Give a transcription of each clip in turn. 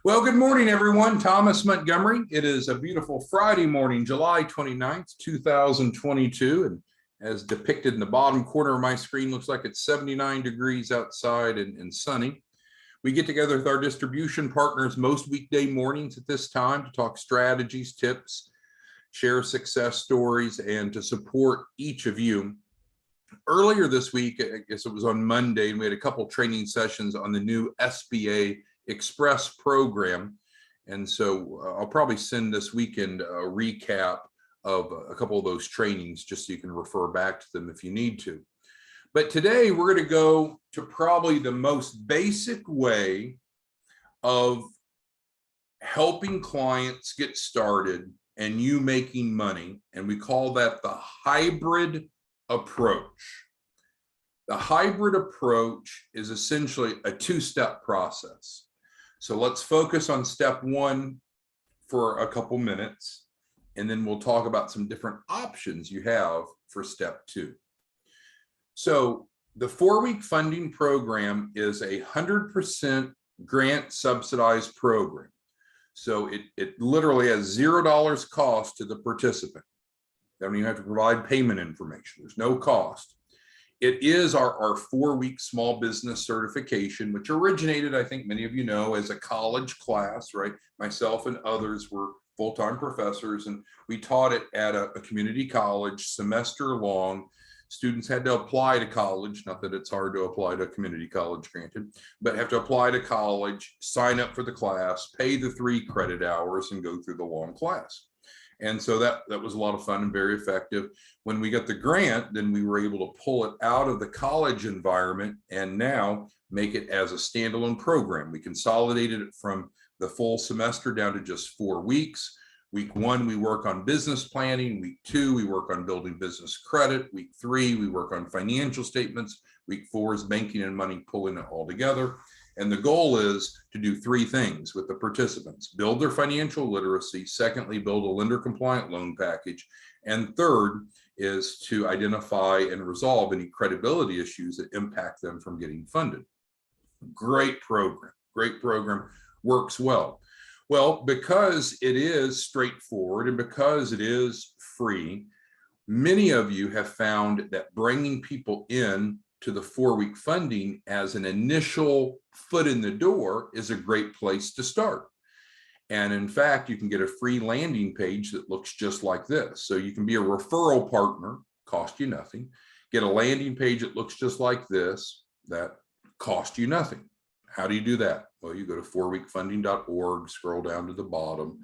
Well, good morning, everyone. Thomas Montgomery. It is a beautiful Friday morning, July 29th, 2022. And as depicted in the bottom corner of my screen, looks like it's 79 degrees outside and sunny. We get together with our distribution partners most weekday mornings at this time to talk strategies, tips, share success stories, and to support each of you. Earlier this week, I guess it was on Monday, and we had a couple training sessions on the new SBA Express program. And so I'll probably send this weekend a recap of a couple of those trainings just so you can refer back to them if you need to. But today we're going to go to probably the most basic way of helping clients get started and you making money. And we call that the hybrid approach. The hybrid approach is essentially a two-step process. So let's focus on step one for a couple minutes, and then we'll talk about some different options you have for step two. So the 4-week funding program is a 100% grant subsidized program. So it literally has $0 cost to the participant. They don't even have to provide payment information. There's no cost. It is our 4-week small business certification, which originated, I think many of you know, as a college class, right? Myself and others were full-time professors, and we taught it at a community college, semester long. Students had to apply to college, not that it's hard to apply to a community college, granted, but have to apply to college, sign up for the class, pay the 3 credit hours, and go through the long class. And so that was a lot of fun and very effective. When we got the grant, then we were able to pull it out of the college environment and now make it as a standalone program. We consolidated it from the full semester down to just 4 weeks. Week 1, we work on business planning. Week 2, we work on building business credit. Week 3, we work on financial statements. Week 4 is banking and money, pulling it all together. And the goal is to do 3 things with the participants: build their financial literacy, secondly, build a lender compliant loan package, and third is to identify and resolve any credibility issues that impact them from getting funded. Great program, works well. Well, because it is straightforward and because it is free, many of you have found that bringing people in to the 4-week funding as an initial foot in the door is a great place to start. And in fact, you can get a free landing page that looks just like this. So you can be a referral partner, cost you nothing, get a landing page that looks just like this, that cost you nothing. How do you do that? Well, you go to 4weekfunding.org, scroll down to the bottom,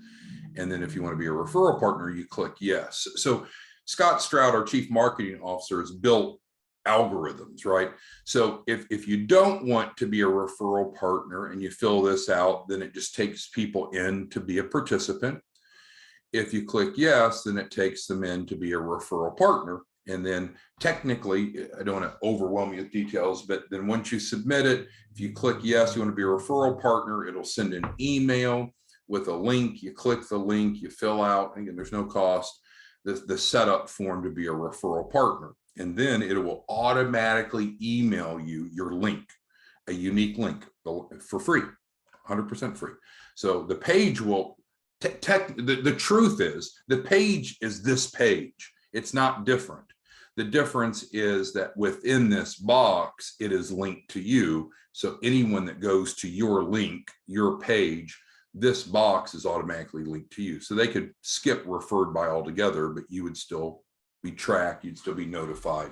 and then if you want to be a referral partner, you click yes. So Scott Stroud, our Chief Marketing Officer, has built algorithms, right? So if you don't want to be a referral partner and you fill this out, then it just takes people in to be a participant. If you click yes, then it takes them in to be a referral partner. And then technically, I don't want to overwhelm you with details, but then once you submit it, if you click yes, you want to be a referral partner, it'll send an email with a link. You click the link, you fill out, again, there's no cost, the setup form to be a referral partner. And then it will automatically email you your link, a unique link for free, 100% free. So the page will, the truth is, the page is this page. It's not different. The difference is that within this box, it is linked to you. So anyone that goes to your link, your page, this box is automatically linked to you. So they could skip referred by altogether, but you would still be tracked, you'd still be notified,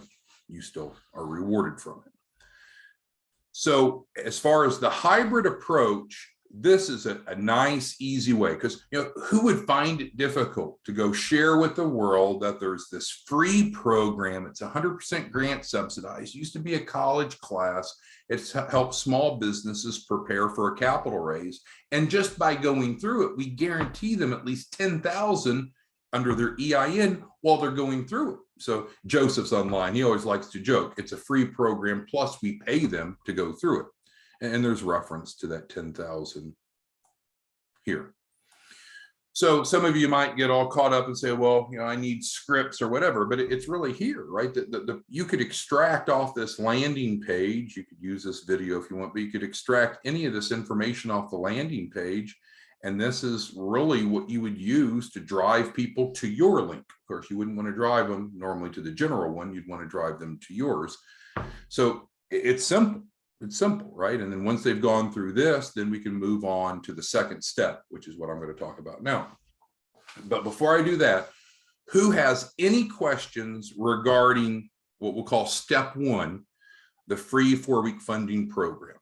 you still are rewarded from it. So as far as the hybrid approach, this is a nice, easy way, because who would find it difficult to go share with the world that there's this free program? It's 100% grant subsidized, used to be a college class. It's helped small businesses prepare for a capital raise. And just by going through it, we guarantee them at least $10,000 under their EIN while they're going through it. So Joseph's online, he always likes to joke, it's a free program, plus we pay them to go through it. And there's reference to that 10,000 here. So some of you might get all caught up and say, well, I need scripts or whatever, but it's really here, right? You could extract off this landing page. You could use this video if you want, but you could extract any of this information off the landing page. And this is really what you would use to drive people to your link. Of course, you wouldn't want to drive them normally to the general one. You'd want to drive them to yours. So it's simple. It's simple, right? And then once they've gone through this, then we can move on to the second step, which is what I'm going to talk about now. But before I do that, who has any questions regarding what we'll call step one, the free 4-week funding program?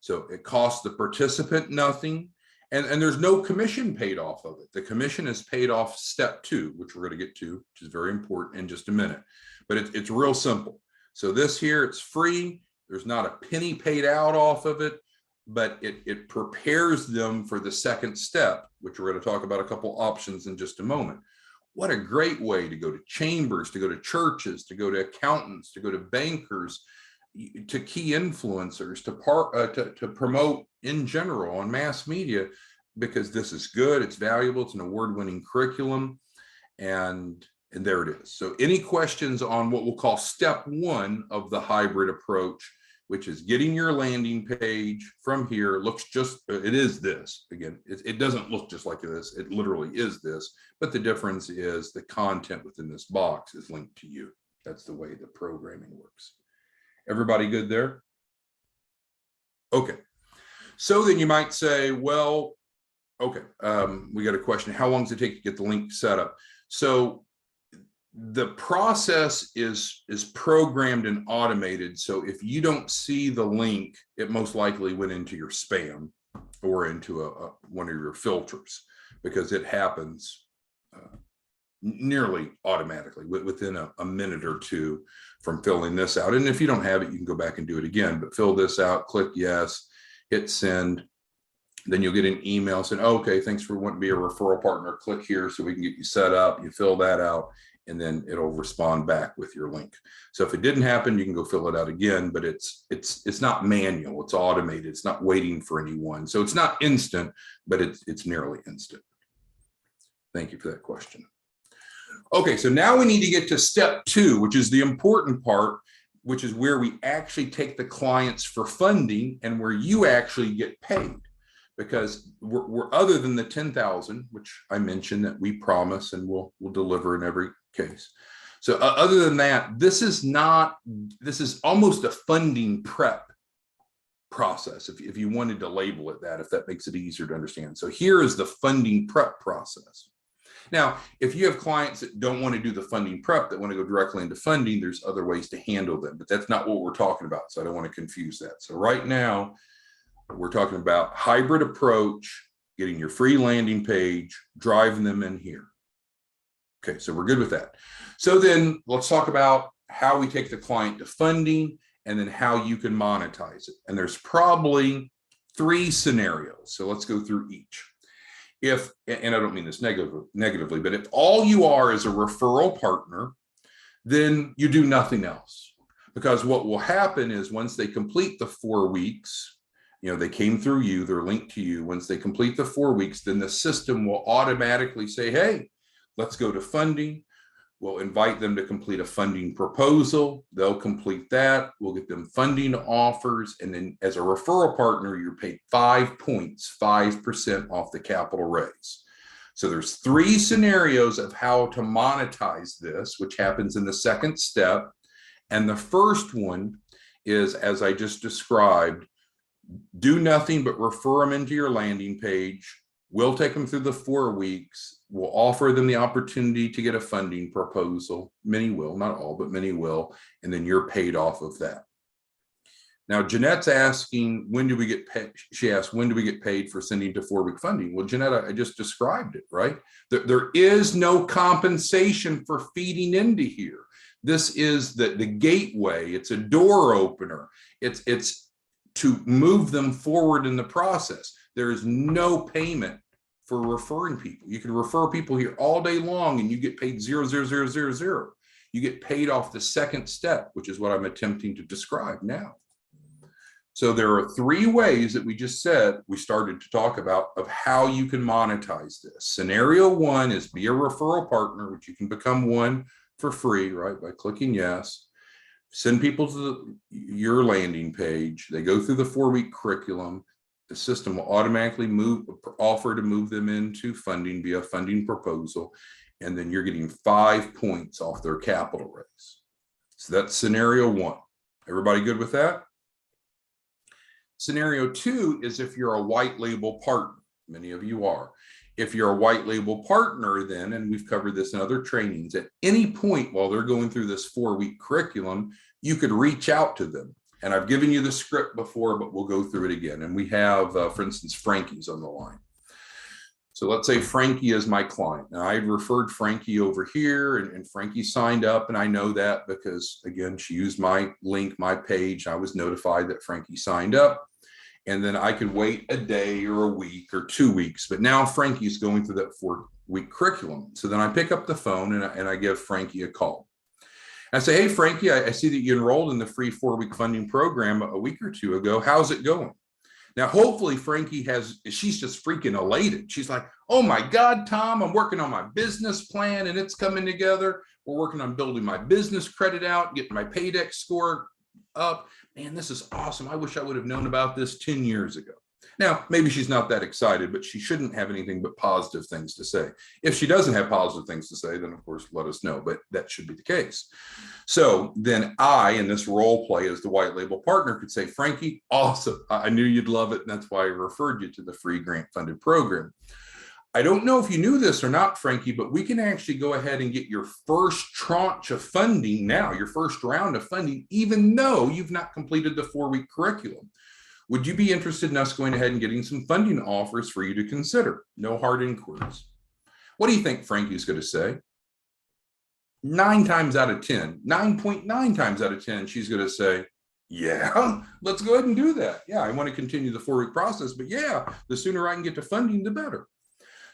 So it costs the participant nothing, and there's no commission paid off of it. The commission is paid off step two, which we're going to get to, which is very important in just a minute. But it's real simple. So this here, it's free. There's not a penny paid out off of it, but it prepares them for the second step, which we're going to talk about a couple options in just a moment. What a great way to go to chambers, to go to churches, to go to accountants, to go to bankers, to key influencers, to promote in general on mass media, because this is good, it's valuable, it's an award-winning curriculum, and there it is. So any questions on what we'll call step one of the hybrid approach, which is getting your landing page from here, it is this. Again, it doesn't look just like this, it literally is this, but the difference is the content within this box is linked to you. That's the way the programming works. Everybody good there? Okay. So then you might say, well, okay, we got a question. How long does it take to get the link set up? So the process is programmed and automated. So if you don't see the link, it most likely went into your spam or into one of your filters, because it happens nearly automatically within a minute or two from filling this out. And if you don't have it, you can go back and do it again, but fill this out, click yes, hit send. Then you'll get an email saying, okay, thanks for wanting to be a referral partner. Click here so we can get you set up. You fill that out, and then it'll respond back with your link. So if it didn't happen, you can go fill it out again, but it's not manual, it's automated. It's not waiting for anyone. So it's not instant, but it's nearly instant. Thank you for that question. Okay, so now we need to get to step two, which is the important part, which is where we actually take the clients for funding and where you actually get paid. Because we're other than the 10,000, which I mentioned that we promise and we'll deliver in every case. So other than that, this is almost a funding prep process, if you wanted to label it that, if that makes it easier to understand. So here is the funding prep process. Now, if you have clients that don't want to do the funding prep, that want to go directly into funding, there's other ways to handle them, but that's not what we're talking about. So I don't want to confuse that. So right now, we're talking about hybrid approach, getting your free landing page, driving them in here. Okay, so we're good with that. So then let's talk about how we take the client to funding and then how you can monetize it. And there's probably 3 scenarios. So let's go through each. And I don't mean this negatively, but if all you are is a referral partner, then you do nothing else. Because what will happen is once they complete the 4 weeks, they came through you, they're linked to you. Once they complete the 4 weeks, then the system will automatically say, hey, let's go to funding. We'll invite them to complete a funding proposal. They'll complete that. We'll get them funding offers. And then as a referral partner, you're paid 5 points, 5% off the capital raise. So there's 3 scenarios of how to monetize this, which happens in the second step. And the first one is, as I just described, do nothing but refer them into your landing page. We'll take them through the 4 weeks. We'll offer them the opportunity to get a funding proposal. Many will, not all, but many will. And then you're paid off of that. Now, Jeanette's asking, when do we get paid? She asked, when do we get paid for sending to 4-week funding? Well, Jeanette, I just described it, right? There is no compensation for feeding into here. This is the gateway. It's a door opener. It's to move them forward in the process. There is no payment for referring people. You can refer people here all day long and you get paid 0.00000. You get paid off the second step, which is what I'm attempting to describe now. So there are three ways that we just said we started to talk about of how you can monetize this. Scenario one is be a referral partner, which you can become one for free, right? By clicking yes. Send people to your landing page. They go through the 4-week curriculum. The system will automatically offer to move them into funding via funding proposal. And then you're getting 5 points off their capital raise. So that's scenario one. Everybody good with that? Scenario two is if you're a white label partner. Many of you are. If you're a white label partner, then, and we've covered this in other trainings, at any point while they're going through this 4-week curriculum, you could reach out to them. And I've given you the script before, but we'll go through it again. And we have, for instance, Frankie's on the line. So let's say Frankie is my client. Now I referred Frankie over here, and Frankie signed up, and I know that because, again, she used my link, my page. I was notified that Frankie signed up. And then I could wait a day or a week or 2 weeks. But now Frankie's going through that 4-week curriculum. So then I pick up the phone and I give Frankie a call. I say, hey, Frankie, I see that you enrolled in the free 4-week funding program a week or two ago. How's it going? Now, hopefully Frankie she's just freaking elated. She's like, oh my God, Tom, I'm working on my business plan and it's coming together. We're working on building my business credit out, getting my paydex score up. Man, this is awesome. I wish I would have known about this 10 years ago. Now, maybe she's not that excited, but she shouldn't have anything but positive things to say. If she doesn't have positive things to say, then of course, let us know, but that should be the case. So then I, in this role play as the white label partner, could say, Frankie, awesome. I knew you'd love it. And that's why I referred you to the free grant funded program. I don't know if you knew this or not, Frankie, but we can actually go ahead and get your first tranche of funding now, your first round of funding, even though you've not completed the 4-week curriculum. Would you be interested in us going ahead and getting some funding offers for you to consider? No hard inquiries. What do you think Frankie's going to say? 9 times out of 10, 9.9 times out of 10, she's going to say, yeah, let's go ahead and do that. Yeah, I want to continue the 4-week process, but yeah, the sooner I can get to funding, the better.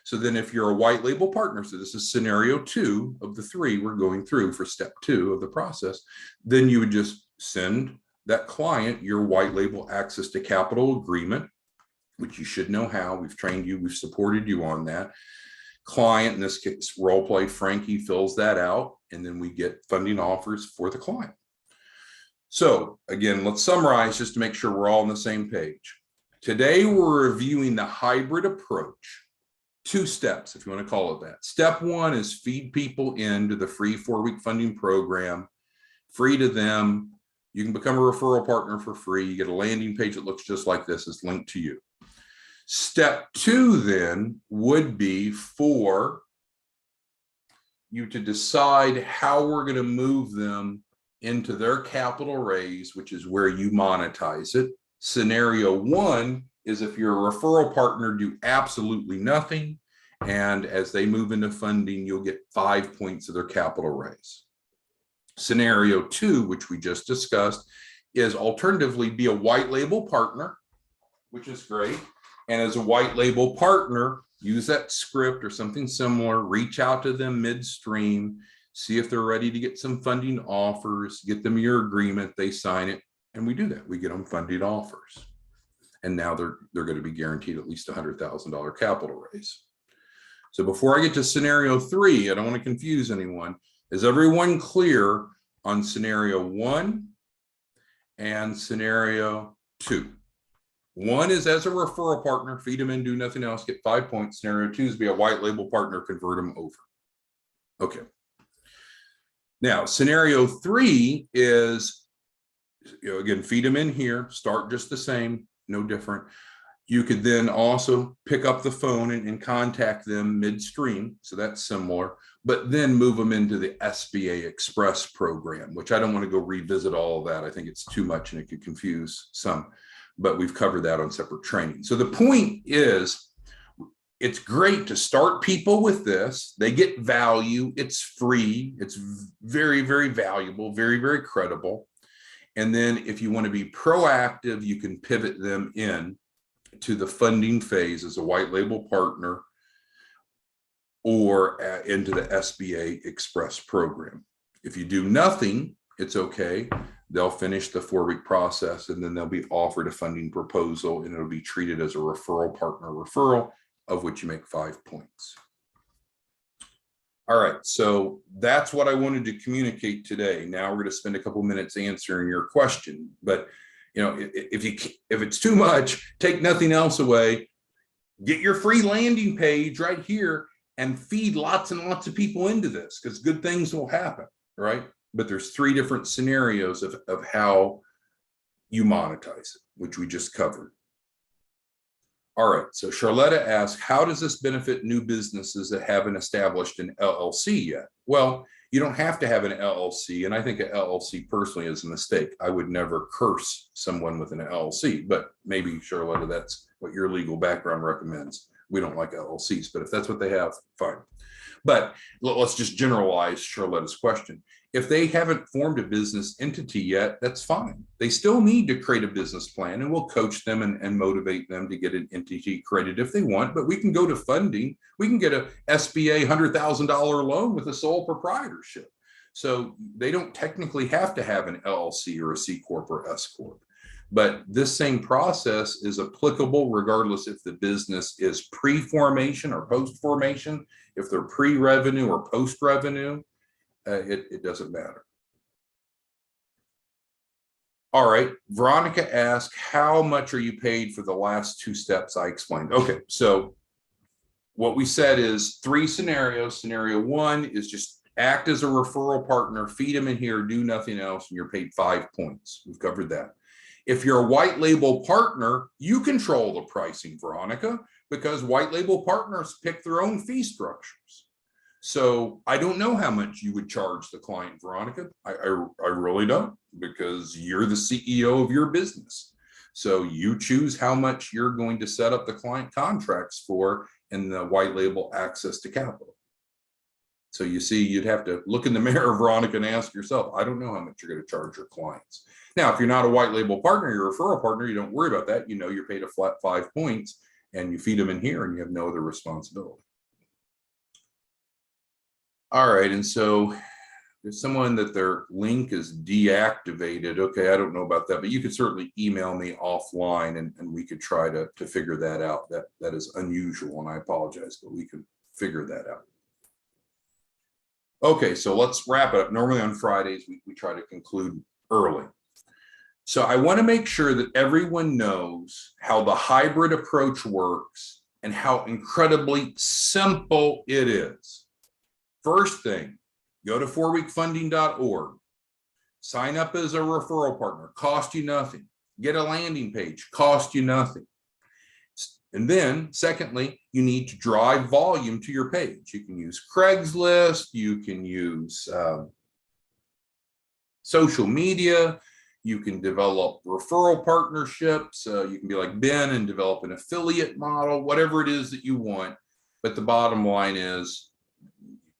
So then if you're a white label partner, so this is scenario 2 of the 3 we're going through for step 2 of the process, then you would just send that client your white label access to capital agreement, which you should know how. We've trained you, we've supported you on that. Client, in this case, role play, Frankie fills that out, and then we get funding offers for the client. So again, let's summarize just to make sure we're all on the same page. Today, we're reviewing the hybrid approach. 2 steps, if you want to call it that. Step 1 is feed people into the free 4-week funding program, free to them. You can become a referral partner for free. You get a landing page that looks just like this. It's linked to you. Step 2 then would be for you to decide how we're going to move them into their capital raise, which is where you monetize it. Scenario 1 is if you're a referral partner, do absolutely nothing. And as they move into funding, you'll get 5 points of their capital raise. Scenario 2, which we just discussed, is alternatively be a white label partner, which is great. And as a white label partner, use that script or something similar, reach out to them midstream, see if they're ready to get some funding offers, get them your agreement, they sign it, and we do that. We get them funding offers. And now they're going to be guaranteed at least $100,000 capital raise. So before I get to scenario 3, I don't want to confuse anyone. Is everyone clear on scenario 1 and scenario 2? 1 is as a referral partner, feed them in, do nothing else, get 5 points. Scenario 2 is be a white label partner, convert them over. Okay. Now, scenario 3 is, again, feed them in here, start just the same, no different. You could then also pick up the phone and contact them midstream. So that's similar, but then move them into the SBA Express program, which I don't want to go revisit all of that. I think it's too much and it could confuse some, but we've covered that on separate training. So the point is, it's great to start people with this. They get value. It's free. It's very, very valuable, very, very credible. And then if you want to be proactive, you can pivot them in to the funding phase as a white label partner or into the SBA Express program. If you do nothing it's okay. They'll finish the 4-week process and then they'll be offered a funding proposal and it'll be treated as a referral partner referral, of which you make 5 points. All right, so that's what I wanted to communicate today. Now we're going to spend a couple minutes answering your question, but if it's too much, take nothing else away. Get your free landing page right here and feed lots and lots of people into this, because good things will happen, right? But there's 3 different scenarios of how you monetize it, which we just covered. All right, so Charlotta asked, how does this benefit new businesses that haven't established an LLC yet? Well, you don't have to have an LLC, and I think an LLC personally is a mistake. I would never curse someone with an LLC, but maybe, Charlotta, that's what your legal background recommends. We don't like LLCs, but if that's what they have, fine. But let's just generalize Charlotta's question. If they haven't formed a business entity yet, that's fine. They still need to create a business plan, and we'll coach them and motivate them to get an entity created if they want, but we can go to funding. We can get a SBA $100,000 loan with a sole proprietorship. So they don't technically have to have an LLC or a C Corp or S Corp. But this same process is applicable regardless if the business is pre-formation or post-formation, if they're pre-revenue or post-revenue. It doesn't matter. All right, Veronica asked, how much are you paid for the last 2 steps I explained? Okay, so what we said is 3 scenarios. Scenario 1 is just act as a referral partner, feed them in here, do nothing else, and you're paid 5 points. We've covered that. If you're a white label partner, you control the pricing, Veronica, because white label partners pick their own fee structures. So I don't know how much you would charge the client, Veronica. I really don't, because you're the CEO of your business. So you choose how much you're going to set up the client contracts for and the white label access to capital. So you see, you'd have to look in the mirror, Veronica, and ask yourself, I don't know how much you're going to charge your clients. Now, if you're not a white label partner, you're a referral partner, you don't worry about that. You know you're paid a flat 5 points and you feed them in here and you have no other responsibility. All right, and so there's someone that their link is deactivated. Okay, I don't know about that, but you could certainly email me offline and we could try to figure that out. That is unusual, and I apologize, but we could figure that out. Okay, so let's wrap it up. Normally on Fridays, we try to conclude early. So I want to make sure that everyone knows how the hybrid approach works and how incredibly simple it is. First thing, go to 4weekfunding.org, sign up as a referral partner, cost you nothing. Get a landing page, cost you nothing. And then secondly, you need to drive volume to your page. You can use Craigslist, you can use social media, you can develop referral partnerships, you can be like Ben and develop an affiliate model, whatever it is that you want. But the bottom line is,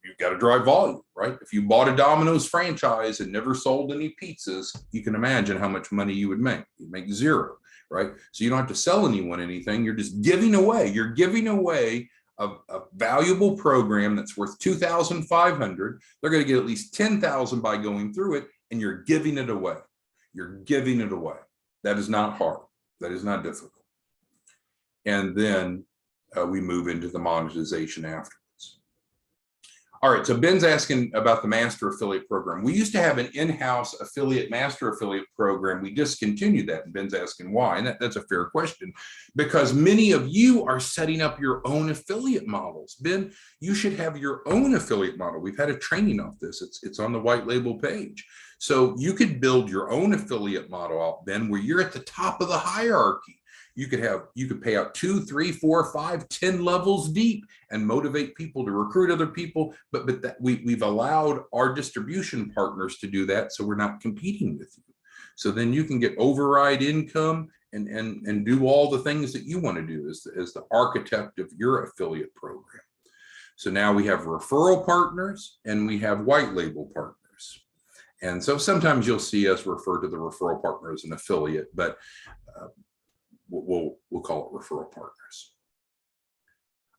you've got to drive volume, right? If you bought a Domino's franchise and never sold any pizzas, you can imagine how much money you would make. You'd make zero, right? So you don't have to sell anyone anything. You're just giving away. You're giving away a valuable program that's worth $2,500. They're going to get at least $10,000 by going through it, and you're giving it away. You're giving it away. That is not hard. That is not difficult. And then we move into the monetization after. All right, so Ben's asking about the master affiliate program. We used to have an in-house master affiliate program. We discontinued that, and Ben's asking why, and that's a fair question, because many of you are setting up your own affiliate models. Ben, you should have your own affiliate model. We've had a training off this. It's on the white label page. So you could build your own affiliate model out, Ben, where you're at the top of the hierarchy. You could pay out 2, 3, 4, 5, 10 levels deep and motivate people to recruit other people. But we've allowed our distribution partners to do that, so we're not competing with you. So then you can get override income and do all the things that you want to do as the architect of your affiliate program. So now we have referral partners and we have white label partners. And so sometimes you'll see us refer to the referral partner as an affiliate, but we'll call it referral partners.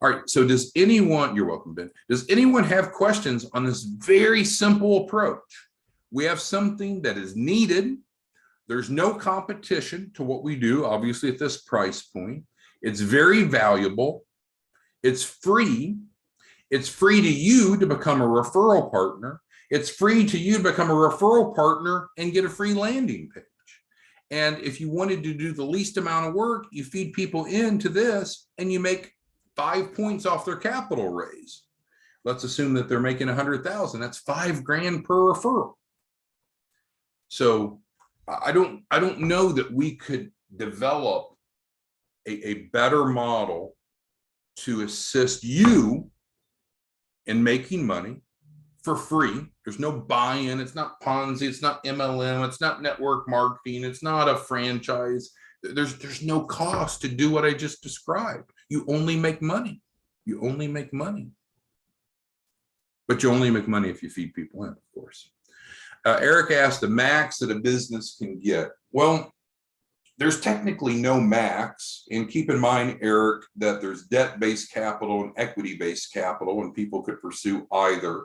All right, so does anyone, you're welcome, Ben. Does anyone have questions on this very simple approach? We have something that is needed. There's no competition to what we do, obviously, at this price point. It's very valuable. It's free. It's free to you to become a referral partner. It's free to you to become a referral partner and get a free landing page. And if you wanted to do the least amount of work, you feed people into this and you make 5 points off their capital raise. Let's assume that they're making 100,000. That's $5,000 per referral. So I don't know that we could develop a better model to assist you in making money for free. There's no buy-in. It's not Ponzi. It's not MLM. It's not network marketing. It's not a franchise. There's no cost to do what I just described. You only make money. You only make money. But you only make money if you feed people in, of course. Eric asked the max that a business can get. Well, there's technically no max. And keep in mind, Eric, that there's debt-based capital and equity-based capital, and people could pursue either.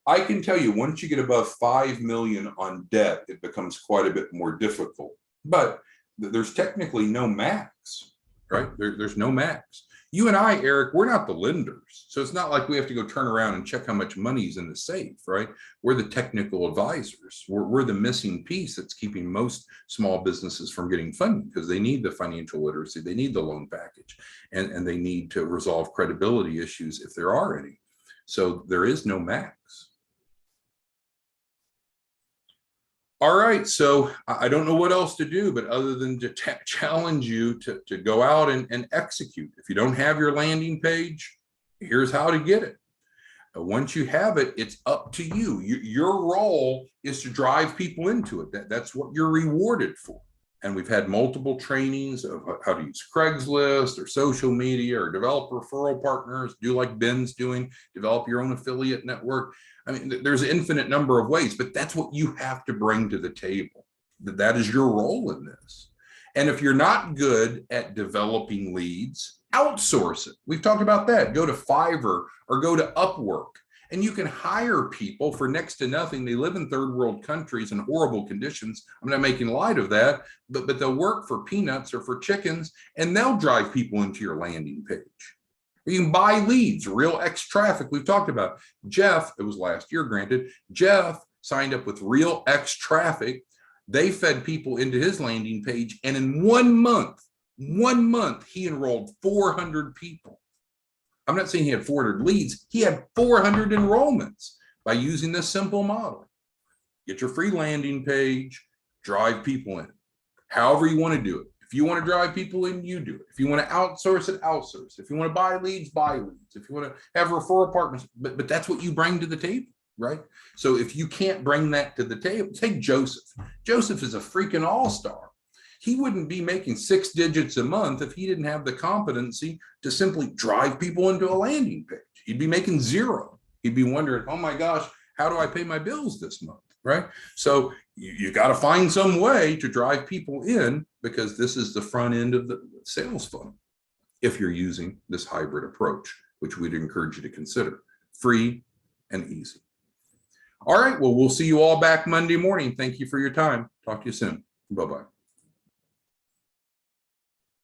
I can tell you, once you get above 5 million on debt, it becomes quite a bit more difficult. But there's technically no max, right? There's no max. You and I, Eric, we're not the lenders. So it's not like we have to go turn around and check how much money is in the safe, right? We're the technical advisors. We're the missing piece that's keeping most small businesses from getting funding, because they need the financial literacy, they need the loan package, and they need to resolve credibility issues if there are any. So there is no max. All right, so I don't know what else to do, but other than to challenge you to go out and execute. If you don't have your landing page, here's how to get it. Once you have it, it's up to you. Your role is to drive people into it. That's what you're rewarded for. And we've had multiple trainings of how to use Craigslist or social media or develop referral partners, do like Ben's doing, develop your own affiliate network. I mean, there's an infinite number of ways, but that's what you have to bring to the table. That is your role in this. And if you're not good at developing leads, outsource it. We've talked about that. Go to Fiverr or go to Upwork, and you can hire people for next to nothing. They live in third world countries in horrible conditions. I'm not making light of that, but they'll work for peanuts or for chickens, and they'll drive people into your landing page. You can buy leads, real X traffic. We've talked about Jeff. It was last year, granted. Jeff signed up with real X traffic. They fed people into his landing page, and in 1 month, he enrolled 400 people. I'm not saying he had 400 leads. He had 400 enrollments by using this simple model. Get your free landing page, drive people in, however you want to do it. If you want to drive people in, you do it. If you want to outsource it, outsource. If you want to buy leads, buy leads. If you want to have referral partners, but that's what you bring to the table, right? So if you can't bring that to the table, take Joseph. Joseph is a freaking all-star. He wouldn't be making 6 digits a month if he didn't have the competency to simply drive people into a landing page. He'd be making 0. He'd be wondering, oh my gosh, how do I pay my bills this month, right? So you got to find some way to drive people in, because this is the front end of the sales funnel if you're using this hybrid approach, which we'd encourage you to consider. Free and easy. All right, well, we'll see you all back Monday morning. Thank you for your time. Talk to you soon. Bye-bye.